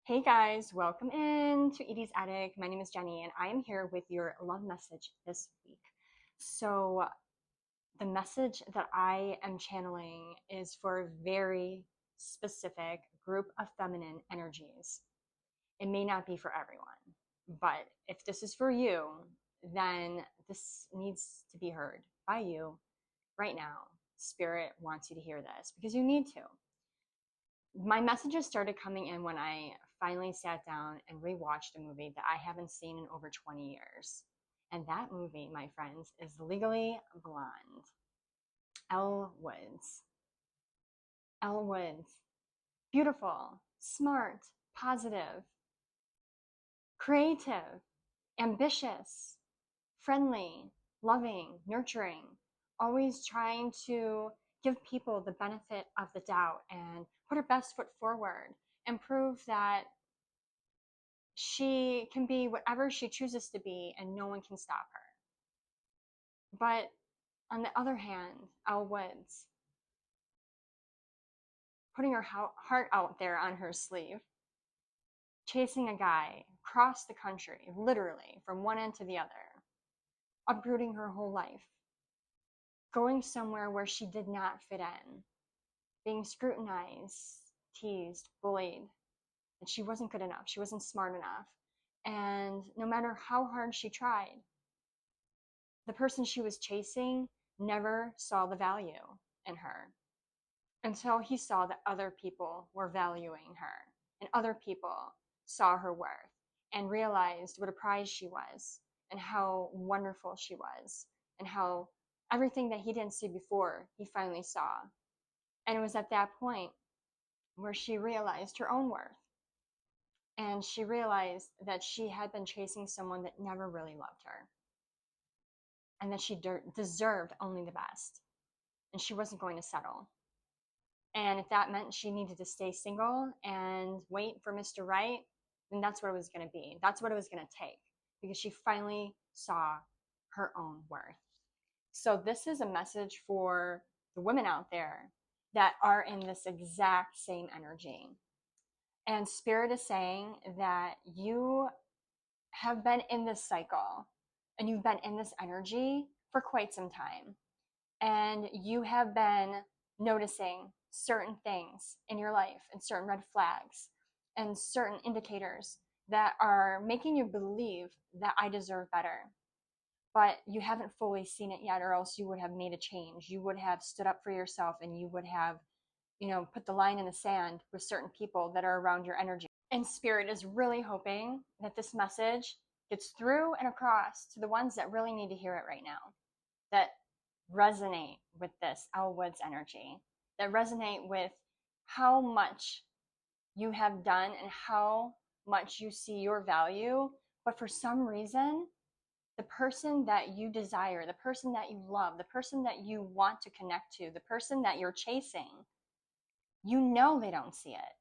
Hey guys, welcome in to Edie's Attic. My name is Jenny and I am here with your love message this week. So, the message that I am channeling is for a very specific group of feminine energies. It may not be for everyone, but if this is for you, then this needs to be heard by you right now. Spirit wants you to hear this because you need to. My messages started coming in when I finally sat down and rewatched a movie that I haven't seen in over 20 years. And that movie, my friends, is Legally Blonde. Elle Woods. Elle Woods. Beautiful, smart, positive, creative, ambitious, friendly, loving, nurturing, always trying to give people the benefit of the doubt and put her best foot forward and prove that she can be whatever she chooses to be and no one can stop her. But on the other hand, Elle Woods, putting her heart out there on her sleeve, chasing a guy across the country, literally from one end to the other, uprooting her whole life, going somewhere where she did not fit in, being scrutinized, teased, bullied, that she wasn't good enough, she wasn't smart enough. And no matter how hard she tried, the person she was chasing never saw the value in her until he saw that other people were valuing her and other people saw her worth and realized what a prize she was and how wonderful she was and how everything that he didn't see before he finally saw. And it was at that point where she realized her own worth and she realized that she had been chasing someone that never really loved her and that she deserved only the best and she wasn't going to settle. And if that meant she needed to stay single and wait for Mr. Right, then that's what it was going to be. That's what it was going to take because she finally saw her own worth. So, this is a message for the women out there that are in this exact same energy. And Spirit is saying that you have been in this cycle and you've been in this energy for quite some time. And you have been noticing certain things in your life and certain red flags and certain indicators that are making you believe that I deserve better. But you haven't fully seen it yet, or else you would have made a change. You would have stood up for yourself and you would have, put the line in the sand with certain people that are around your energy. And Spirit is really hoping that this message gets through and across to the ones that really need to hear it right now, that resonate with this Elle Woods energy, that resonate with how much you have done and how much you see your value. But for some reason, the person that you desire, the person that you love, the person that you want to connect to, the person that you're chasing, you know they don't see it.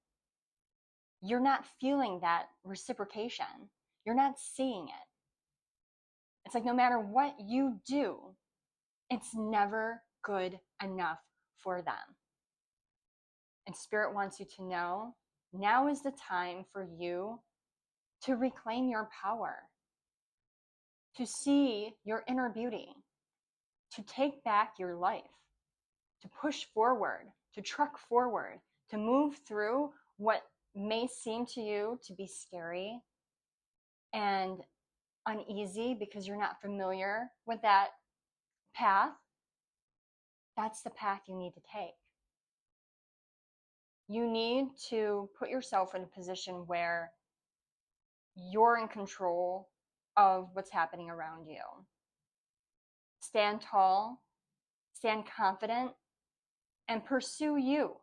You're not feeling that reciprocation. You're not seeing it. It's like no matter what you do, it's never good enough for them. And Spirit wants you to know now is the time for you to reclaim your power, to see your inner beauty, to take back your life, to push forward, to truck forward, to move through what may seem to you to be scary and uneasy because you're not familiar with that path. That's the path you need to take. You need to put yourself in a position where you're in control of what's happening around you. Stand tall, stand confident, and pursue you.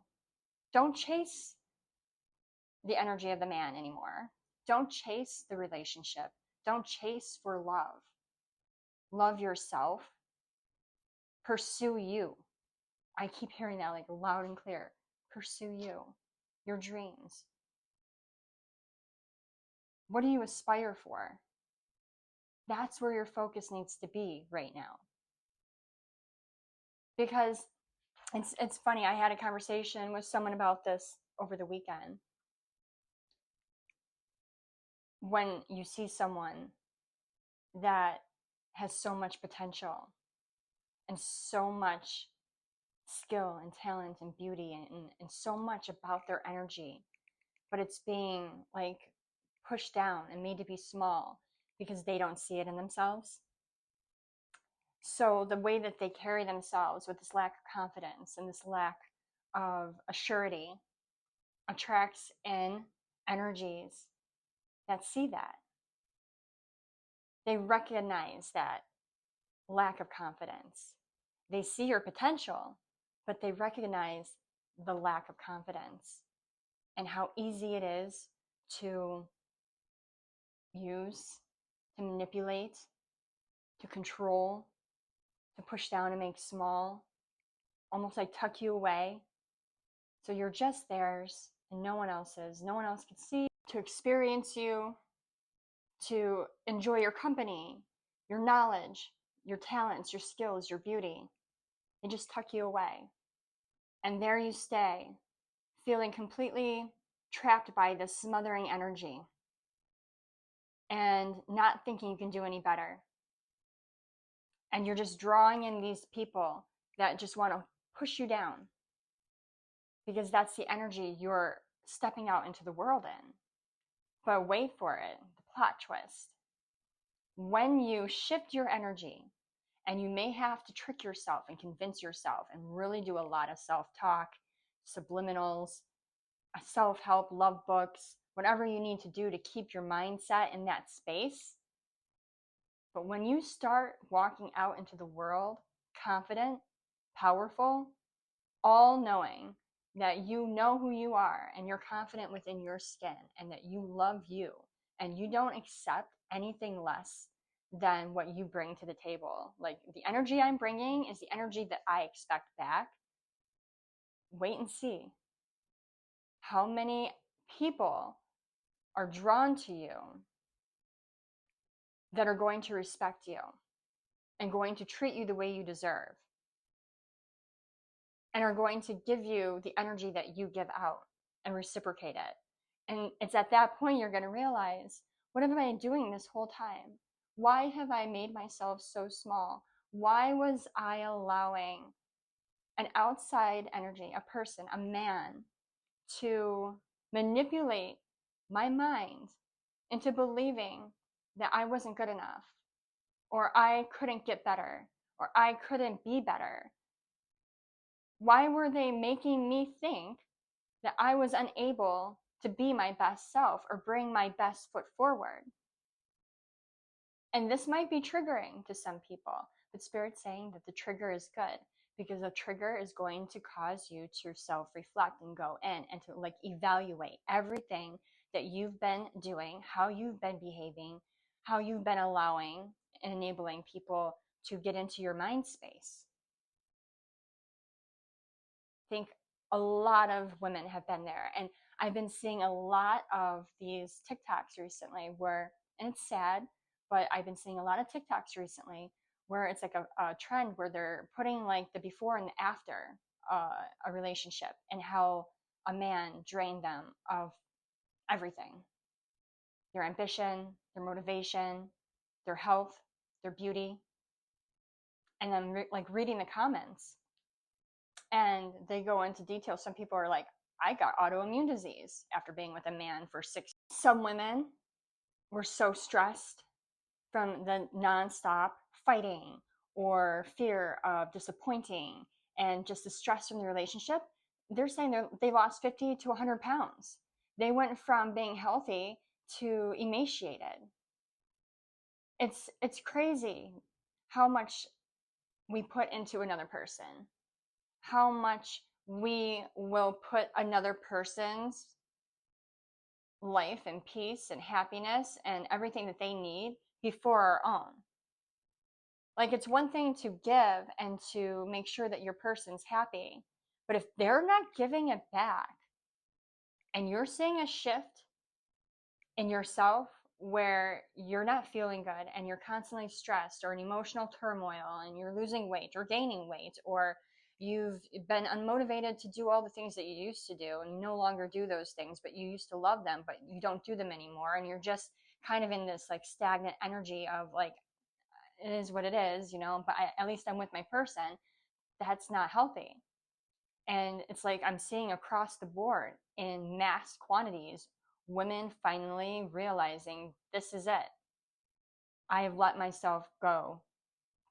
Don't chase the energy of the man anymore. Don't chase the relationship. Don't chase for love. Love yourself. Pursue you. I keep hearing that like loud and clear. Pursue you, your dreams. What do you aspire for? That's where your focus needs to be right now. Because it's funny, I had a conversation with someone about this over the weekend. when you see someone that has so much potential and so much skill and talent and beauty and so much about their energy, but it's being like pushed down and made to be small because they don't see it in themselves. So the way that they carry themselves with this lack of confidence and this lack of assurity attracts in energies that see that. They recognize that lack of confidence. They see your potential, but they recognize the lack of confidence and how easy it is to use, to manipulate, to control, to push down and make small, almost like tuck you away. So you're just theirs and no one else's. No one else can see, to experience you, to enjoy your company, your knowledge, your talents, your skills, your beauty. They just tuck you away. And there you stay, feeling completely trapped by this smothering energy and not thinking you can do any better. And you're just drawing in these people that just want to push you down because that's the energy you're stepping out into the world in. But wait for it, the plot twist. When you shift your energy, and you may have to trick yourself and convince yourself and really do a lot of self-talk, subliminals, self-help, love books, whatever you need to do to keep your mindset in that space. But when you start walking out into the world confident, powerful, all knowing that you know who you are and you're confident within your skin and that you love you and you don't accept anything less than what you bring to the table. Like, the energy I'm bringing is the energy that I expect back. Wait and see how many people are drawn to you that are going to respect you and going to treat you the way you deserve and are going to give you the energy that you give out and reciprocate it. And it's at that point you're going to realize, what have I been doing this whole time? Why have I made myself so small? Why was I allowing an outside energy, a person, a man, to manipulate my mind into believing that I wasn't good enough, or I couldn't get better, or I couldn't be better? Why were they making me think that I was unable to be my best self or bring my best foot forward? And this might be triggering to some people, but Spirit's saying that the trigger is good because the trigger is going to cause you to self-reflect and go in and to like evaluate everything that you've been doing, how you've been behaving, how you've been allowing and enabling people to get into your mind space. I think a lot of women have been there, and I've been seeing a lot of these TikToks recently where, and it's sad, but I've been seeing a lot of TikToks recently where it's like a trend where they're putting like the before and the after a relationship and how a man drained them of everything: their ambition, their motivation, their health, their beauty. And then like reading the comments, and they go into detail. Some people are like, I got autoimmune disease after being with a man for 6 years. Some women were so stressed from the nonstop fighting or fear of disappointing and just the stress from the relationship. They're saying they lost 50 to 100 pounds. They went from being healthy to emaciated. It's crazy how much we put into another person, how much we will put another person's life and peace and happiness and everything that they need before our own. Like, it's one thing to give and to make sure that your person's happy, but if they're not giving it back and you're seeing a shift in yourself where you're not feeling good and you're constantly stressed or in emotional turmoil and you're losing weight or gaining weight, or you've been unmotivated to do all the things that you used to do, and you no longer do those things, but you used to love them, but you don't do them anymore, and you're just kind of in this like stagnant energy of like, it is what it is, but at least I'm with my person. That's not healthy. And it's like I'm seeing across the board in mass quantities women finally realizing this is it. I have let myself go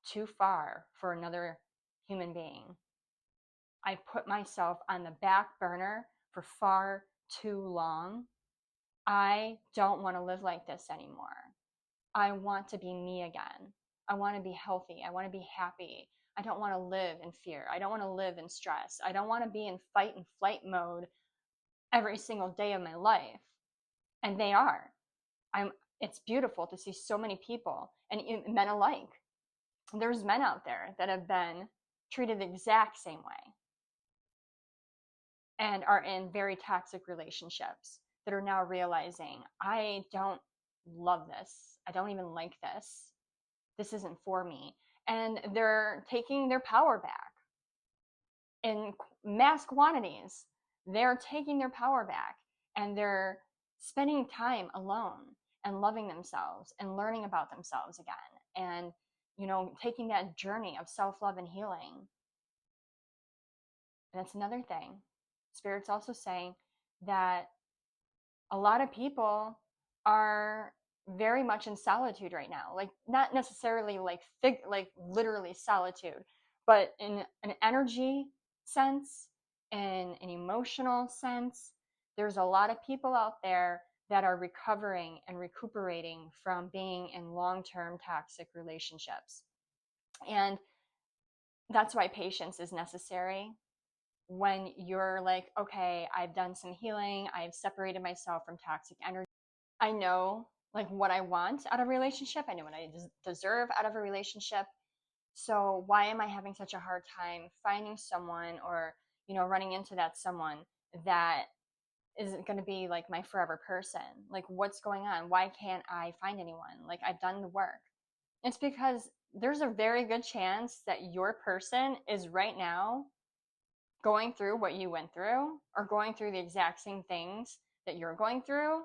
too far for another human being. I put myself on the back burner for far too long. I don't want to live like this anymore. I want to be me again. I want to be healthy. I want to be happy. I don't want to live in fear. I don't want to live in stress. I don't want to be in fight and flight mode every single day of my life. And they are. It's beautiful to see so many people, and men alike. There's men out there that have been treated the exact same way and are in very toxic relationships that are now realizing, I don't love this. I don't even like this. This isn't for me. And they're taking their power back in mass quantities. They're taking their power back, and they're spending time alone and loving themselves and learning about themselves again, and taking that journey of self-love and healing. And that's another thing. Spirit's also saying that a lot of people are very much in solitude right now. Like, not necessarily like literally solitude, but in an energy sense, in an emotional sense. There's a lot of people out there that are recovering and recuperating from being in long-term toxic relationships. And that's why patience is necessary. When you're like, okay, I've done some healing, I've separated myself from toxic energy, I know like what I want out of a relationship, I know what I deserve out of a relationship. So why am I having such a hard time finding someone, or running into that someone that is going to be like my forever person? Like, what's going on? Why can't I find anyone? Like, I've done the work. It's because there's a very good chance that your person is right now going through what you went through, or going through the exact same things that you're going through,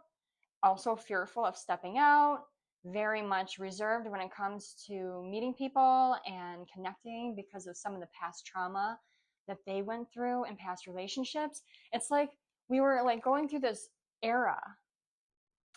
also fearful of stepping out, very much reserved when it comes to meeting people and connecting because of some of the past trauma that they went through in past relationships. It's like we were like going through this era,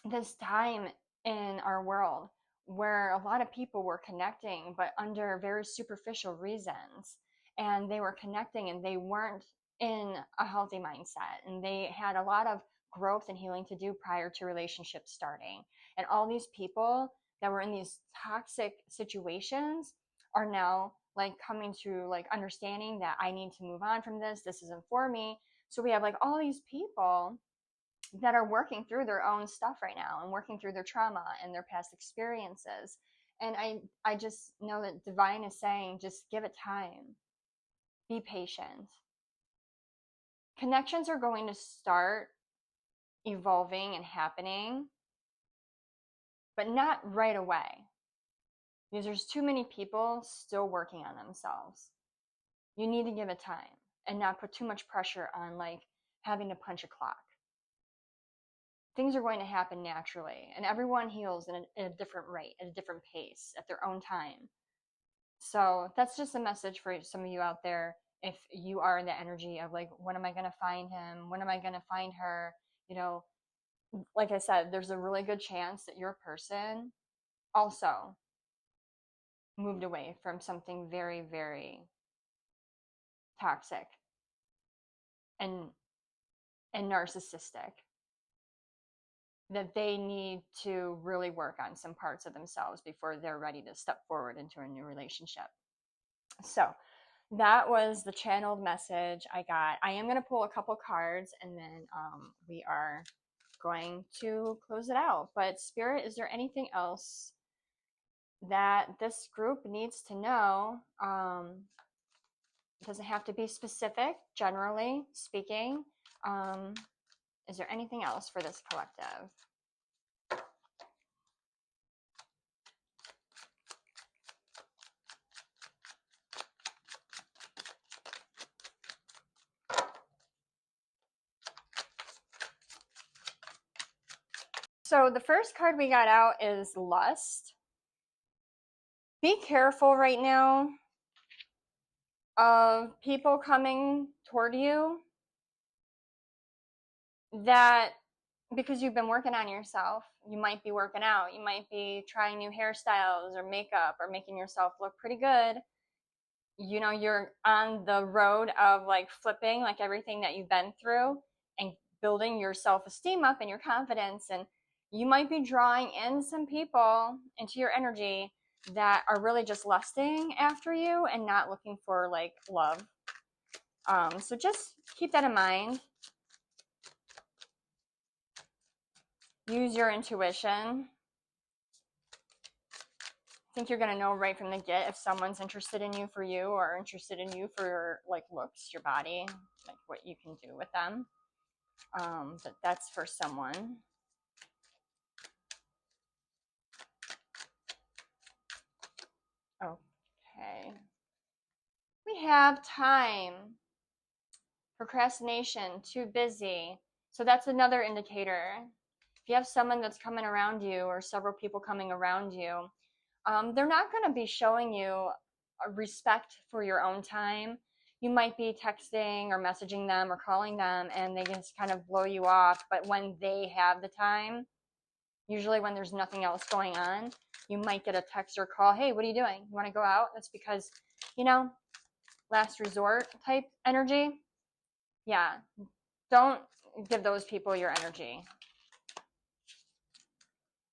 this time in our world where a lot of people were connecting, but under very superficial reasons. And they were connecting and they weren't in a healthy mindset. And they had a lot of growth and healing to do prior to relationships starting. And all these people that were in these toxic situations are now like coming to like understanding that I need to move on from this. This isn't for me. So we have like all these people that are working through their own stuff right now and working through their trauma and their past experiences. And I just know that divine is saying, just give it time. Be patient. Connections are going to start evolving and happening, but not right away, because there's too many people still working on themselves. You need to give it time and not put too much pressure on like having to punch a clock. Things are going to happen naturally, and everyone heals in a different rate, at a different pace, at their own time. So that's just a message for some of you out there. If you are in the energy of like, when am I going to find him? When am I going to find her? Like I said, there's a really good chance that your person also moved away from something very, very toxic and narcissistic, that they need to really work on some parts of themselves before they're ready to step forward into a new relationship. So that was the channeled message I got. I am going to pull a couple cards, and then we are going to close it out. But Spirit, is there anything else that this group needs to know? It doesn't have to be specific, generally speaking. Is there anything else for this collective? So the first card we got out is Lust. Be careful right now of people coming toward you that, because you've been working on yourself, you might be working out, you might be trying new hairstyles or makeup or making yourself look pretty good. You know, you're on the road of like flipping like everything that you've been through and building your self-esteem up and your confidence, and you might be drawing in some people into your energy that are really just lusting after you and not looking for like love. So just keep that in mind. Use your intuition. I think you're going to know right from the get if someone's interested in you for you or interested in you for your like looks, your body, like what you can do with them. But that's for someone. Okay. We have time. Procrastination, too busy. So that's another indicator. If you have someone that's coming around you or several people coming around you, they're not going to be showing you a respect for your own time. You might be texting or messaging them or calling them and they just kind of blow you off. But when they have the time, usually when there's nothing else going on, you might get a text or call. Hey, what are you doing? You want to go out? That's because, you know, last resort type energy. Yeah, don't give those people your energy.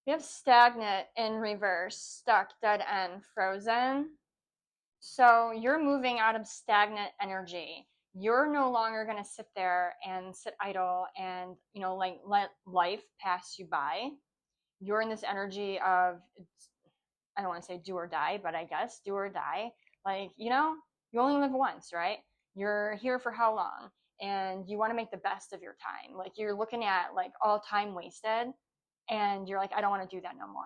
We have stagnant in reverse, stuck, dead end, frozen. So you're moving out of stagnant energy. You're no longer going to sit there and sit idle and, you know, like let life pass you by. You're in this energy of, I don't want to say do or die, but I guess do or die. Like, you know, you only live once, right? You're here for how long? And you want to make the best of your time. Like, you're looking at like all time wasted and you're like, I don't want to do that no more.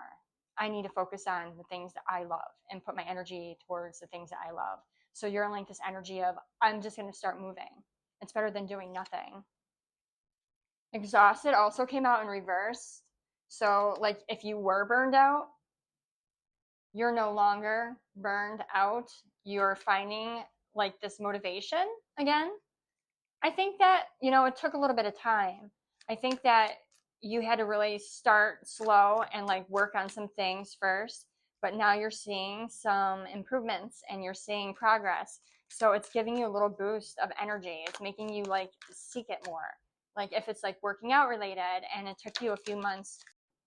I need to focus on the things that I love and put my energy towards the things that I love. So you're in like this energy of, I'm just going to start moving. It's better than doing nothing. Exhausted also came out in reverse. So, like, if you were burned out, you're no longer burned out. You're finding like this motivation again. I think that, you know, it took a little bit of time. I think that you had to really start slow and like work on some things first, but now you're seeing some improvements and you're seeing progress. So it's giving you a little boost of energy. It's making you like seek it more. Like if it's like working out related and it took you a few months,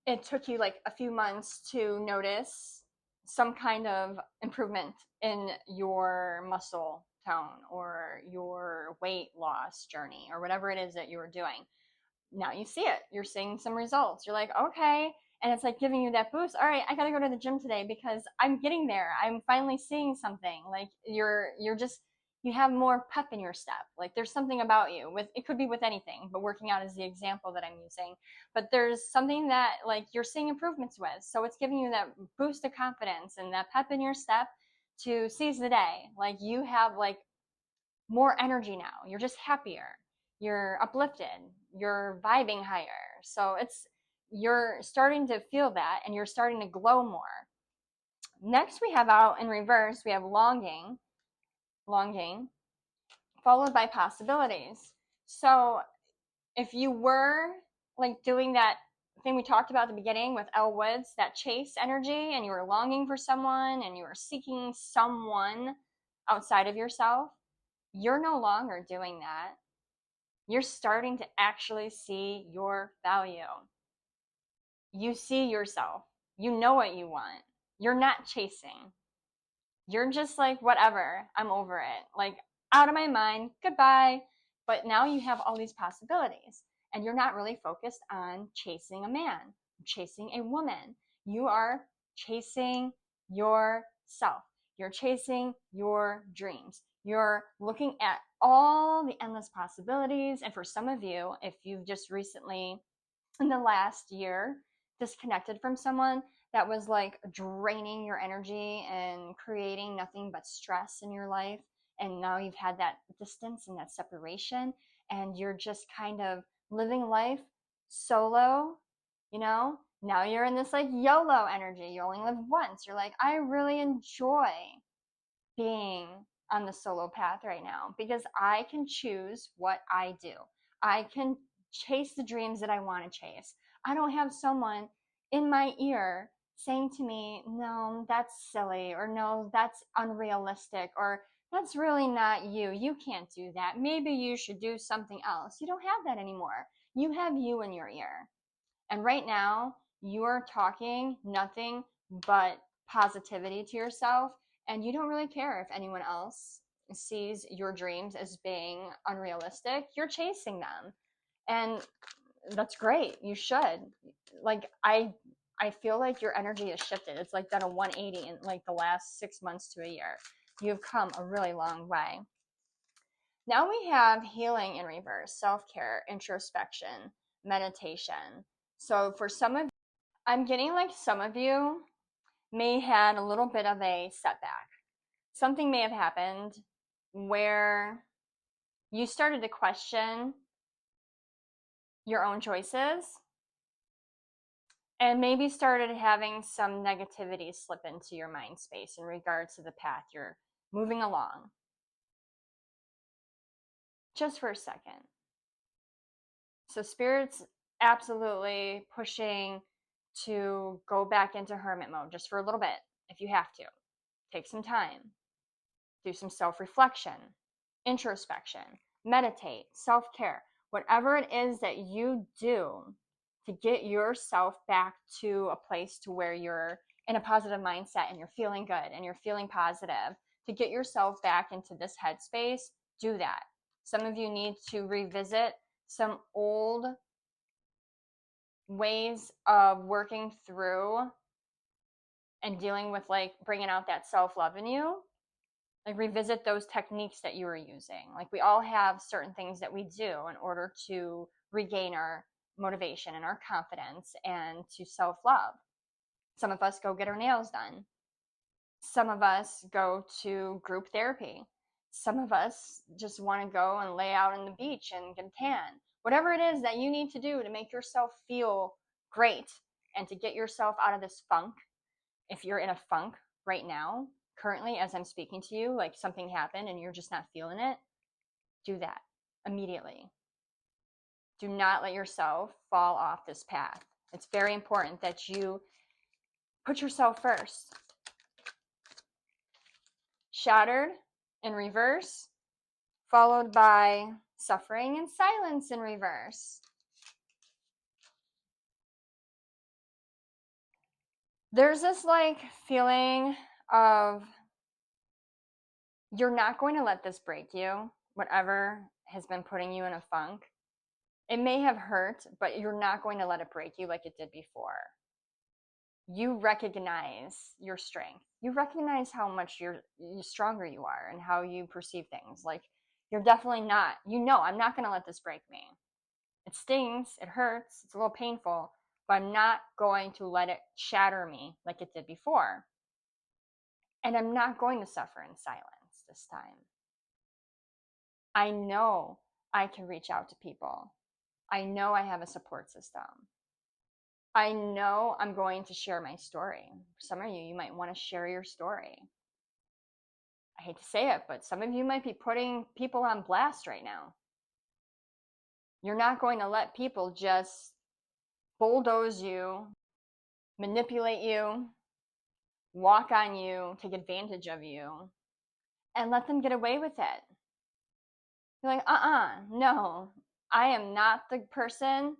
it took you like a few months to notice some kind of improvement in your muscle tone or your weight loss journey or whatever it is that you were doing. Now you see it. You're seeing some results. You're like, okay. And it's like giving you that boost. All right, I got to go to the gym today because I'm getting there. I'm finally seeing something. Like you're just you have more pep in your step. Like there's something about you with it could be with anything, but working out is the example that I'm using. But there's something that like you're seeing improvements with. So it's giving you that boost of confidence and that pep in your step to seize the day. Like you have like more energy now. You're just happier. You're uplifted. You're vibing higher. So you're starting to feel that and you're starting to glow more. Next, we have out in reverse, we have longing, followed by possibilities. So if you were like doing that thing we talked about at the beginning with Elle Woods, that chase energy, and you were longing for someone and you were seeking someone outside of yourself, you're no longer doing that. You're starting to actually see your value. You see yourself. You know what you want. You're not chasing. You're just like, whatever, I'm over it. Like, out of my mind, goodbye. But now you have all these possibilities, and you're not really focused on chasing a man, chasing a woman. You are chasing yourself. You're chasing your dreams. You're looking at all the endless possibilities. And for some of you, if you've just recently, in the last year, disconnected from someone that was like draining your energy and creating nothing but stress in your life, and now you've had that distance and that separation, and you're just kind of living life solo, you know? Now you're in this like YOLO energy. You only live once. You're like, I really enjoy being on the solo path right now because I can choose what I do. I can chase the dreams that I want to chase. I don't have someone in my ear saying to me, no, that's silly, or no, that's unrealistic, or that's really not you. You can't do that. Maybe you should do something else. You don't have that anymore. You have you in your ear. And right now, you're talking nothing but positivity to yourself, and you don't really care if anyone else sees your dreams as being unrealistic. You're chasing them. And that's great. You should. Like I feel like your energy has shifted. It's like done a 180 in like the last 6 months to a year. You've come a really long way. Now we have healing in reverse, self-care, introspection, meditation. So for some of, I'm getting like some of you may had a little bit of a setback. Something may have happened where you started to question your own choices and maybe started having some negativity slip into your mind space in regards to the path you're moving along. Just for a second. So spirit's absolutely pushing to go back into hermit mode just for a little bit if you have to. Take some time. Do some self-reflection, introspection, meditate, self-care, whatever it is that you do to get yourself back to a place to where you're in a positive mindset and you're feeling good and you're feeling positive, to get yourself back into this headspace, do that. Some of you need to revisit some old ways of working through and dealing with like bringing out that self-love in you. Like revisit those techniques that you were using. Like we all have certain things that we do in order to regain our motivation and our confidence and to self-love. Some of us go get our nails done. Some of us go to group therapy. Some of us just want to go and lay out on the beach and get a tan. Whatever it is that you need to do to make yourself feel great and to get yourself out of this funk. If you're in a funk right now, currently, as I'm speaking to you, like something happened and you're just not feeling it, do that immediately. Do not let yourself fall off this path. It's very important that you put yourself first. Shattered in reverse, followed by suffering and silence in reverse. There's this like feeling of you're not going to let this break you, whatever has been putting you in a funk. It may have hurt, but you're not going to let it break you like it did before. You recognize your strength. You recognize how much you're stronger you are and how you perceive things. Like you're definitely not, I'm not going to let this break me. It stings, it hurts, it's a little painful, but I'm not going to let it shatter me like it did before. And I'm not going to suffer in silence this time. I know I can reach out to people. I know I have a support system. I know I'm going to share my story. Some of you might want to share your story. I hate to say it, but some of you might be putting people on blast right now. You're not going to let people just bulldoze you, manipulate you, walk on you, take advantage of you, and let them get away with it. You're like, no, I am not the person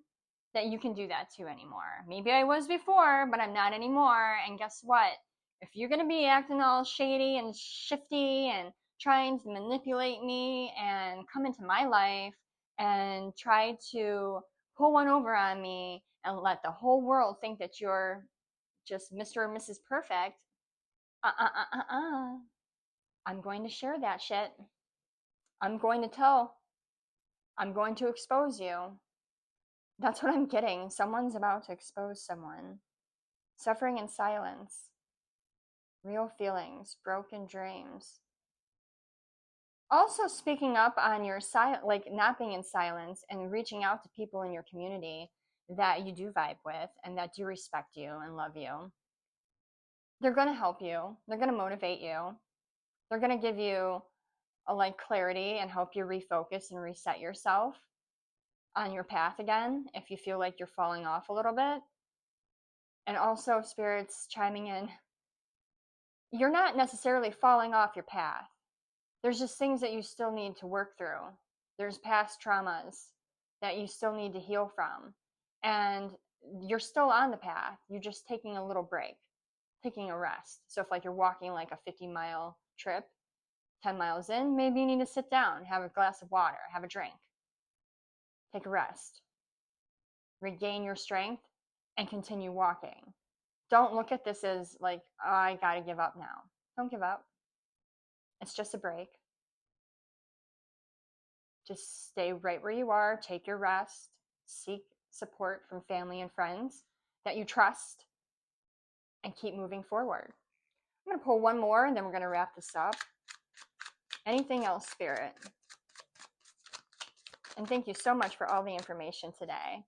that you can do that to anymore. Maybe I was before, but I'm not anymore. And guess what? If you're going to be acting all shady and shifty and trying to manipulate me and come into my life and try to pull one over on me and let the whole world think that you're just Mr. or Mrs. Perfect, I'm going to share that shit. I'm going to tell. I'm going to expose you. That's what I'm getting. Someone's about to expose someone. Suffering in silence. Real feelings. Broken dreams. Also speaking up on your like not being in silence and reaching out to people in your community that you do vibe with and that do respect you and love you. They're going to help you. They're going to motivate you. They're going to give you a like clarity and help you refocus and reset yourself on your path again if you feel like you're falling off a little bit. And also spirits chiming in, you're not necessarily falling off your path. There's just things that you still need to work through. There's past traumas that you still need to heal from. And you're still on the path. You're just taking a little break, taking a rest. So if like you're walking like a 50-mile trip, 10 miles in, maybe you need to sit down, have a glass of water, have a drink, take a rest, regain your strength, and continue walking. Don't look at this as like, oh, I gotta give up now. Don't give up. It's just a break. Just stay right where you are, take your rest, seek support from family and friends that you trust, and keep moving forward. I'm going to pull one more and then we're going to wrap this up. Anything else, Spirit? And thank you so much for all the information today.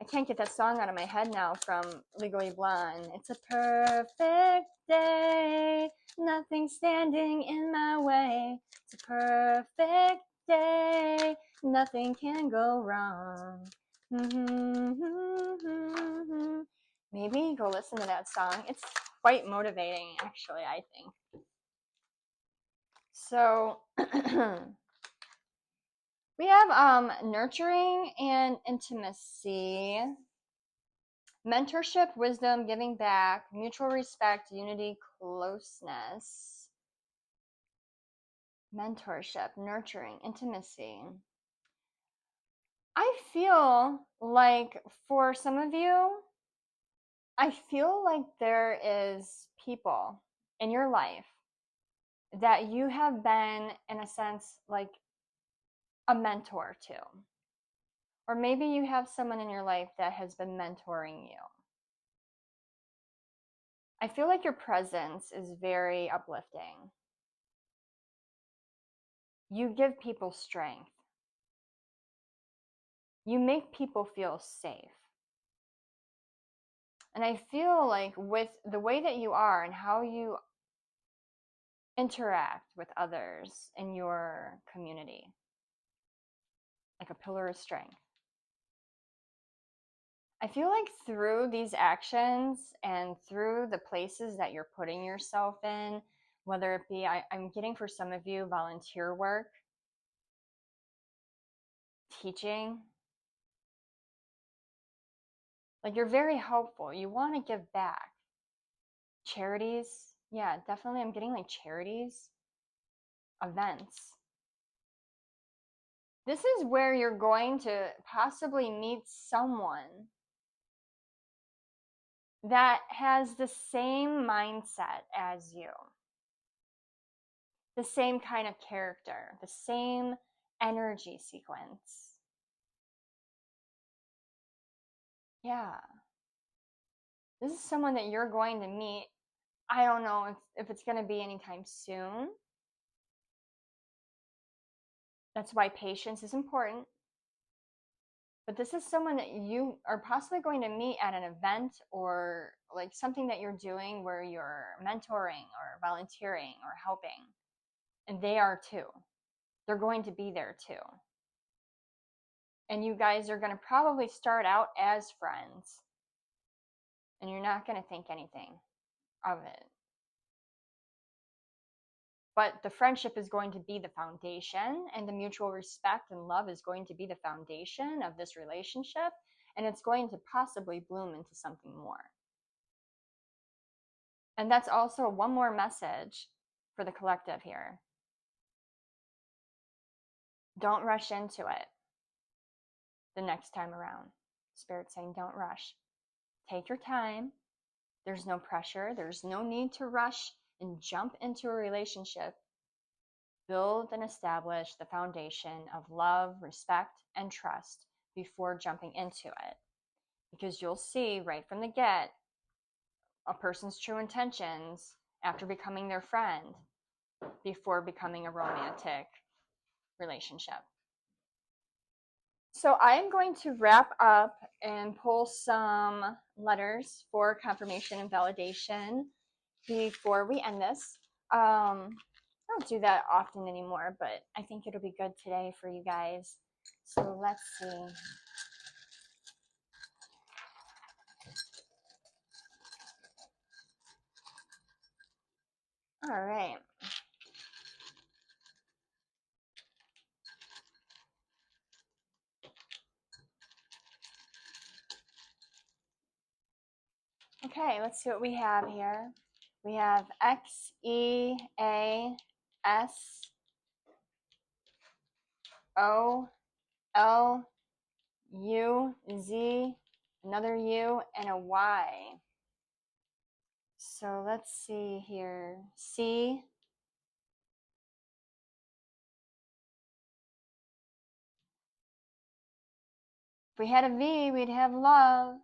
I can't get that song out of my head now from Legally Blonde. It's a perfect day, nothing standing in my way. It's a perfect day, nothing can go wrong. Maybe go listen to that song. It's quite motivating, actually, I think. So we have nurturing and intimacy, mentorship, wisdom, giving back, mutual respect, unity, closeness. Mentorship, nurturing, intimacy. I feel like for some of you, I feel like there is people in your life that you have been, in a sense, like a mentor to. Or maybe you have someone in your life that has been mentoring you. I feel like your presence is very uplifting. You give people strength. You make people feel safe. And I feel like with the way that you are and how you interact with others in your community, like a pillar of strength. I feel like through these actions and through the places that you're putting yourself in, whether it be, I'm getting for some of you volunteer work, teaching, like you're very helpful. You want to give back. Charities, yeah, definitely. I'm getting like charities, events. This is where you're going to possibly meet someone that has the same mindset as you, the same kind of character, the same energy sequence. Yeah. This is someone that you're going to meet. I don't know if it's going to be anytime soon. That's why patience is important. But this is someone that you are possibly going to meet at an event or like something that you're doing where you're mentoring or volunteering or helping. And they are too. They're going to be there too. And you guys are going to probably start out as friends. And you're not going to think anything of it. But the friendship is going to be the foundation, and the mutual respect and love is going to be the foundation of this relationship, and it's going to possibly bloom into something more. And that's also one more message for the collective here. Don't rush into it the next time around. Spirit's saying don't rush. Take your time. There's no pressure. There's no need to rush and jump into a relationship. Build and establish the foundation of love, respect, and trust before jumping into it. Because you'll see right from the get a person's true intentions after becoming their friend before becoming a romantic relationship. So I am going to wrap up and pull some letters for confirmation and validation before we end this. I don't do that often anymore, but I think it'll be good today for you guys. So let's see. All right. Okay, let's see what we have here. We have XEASOLUZ, another U, and a Y. So let's see here. C. If we had a V, we'd have love.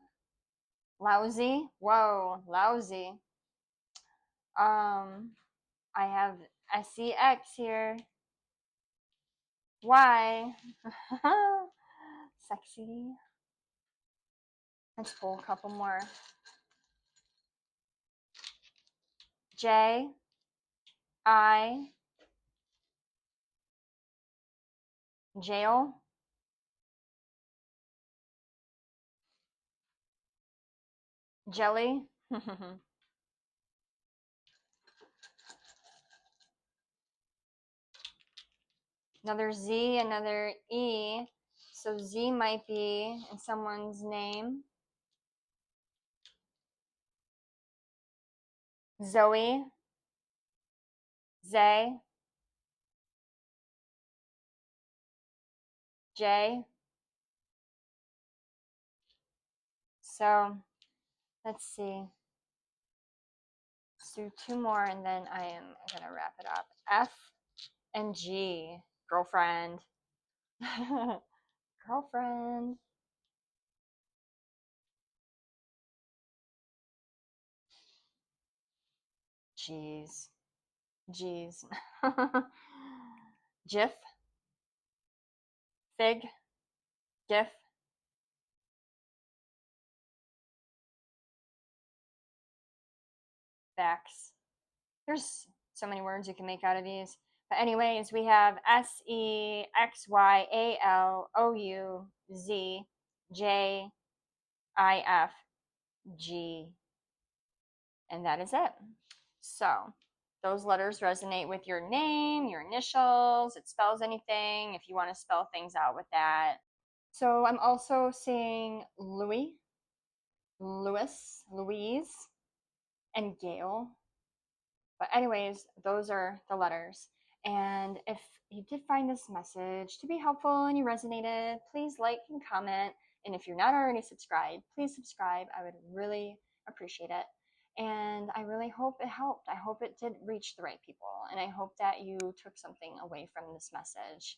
Lousy. Whoa, lousy. I have SEX here. Y. Sexy. Let's pull a couple more. J. I. Jail. Jelly. Another Z, another E. So Z might be in someone's name. Zoe. Zay. J. So let's see. Let's do two more and then I am going to wrap it up. F and G. Girlfriend. Girlfriend. Jeez. Jeez. Jif. Fig. Gif. Facts. There's so many words you can make out of these. But anyways, we have SEXYALOUZJIFG, and that is it. So those letters resonate with your name, your initials. It spells anything if you want to spell things out with that. So I'm also seeing Louis, Louis, Louise, and Gail. But anyways, those are the letters. And if you did find this message to be helpful and you resonated, please like and comment. And if you're not already subscribed, please subscribe. I would really appreciate it. And I really hope it helped. I hope it did reach the right people. And I hope that you took something away from this message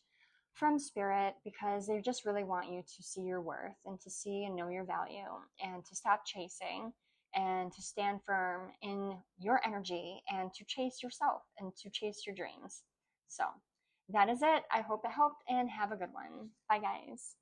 from Spirit, because they just really want you to see your worth and to see and know your value and to stop chasing and to stand firm in your energy and to chase yourself and to chase your dreams. So that is it. I hope it helped and have a good one. Bye, guys.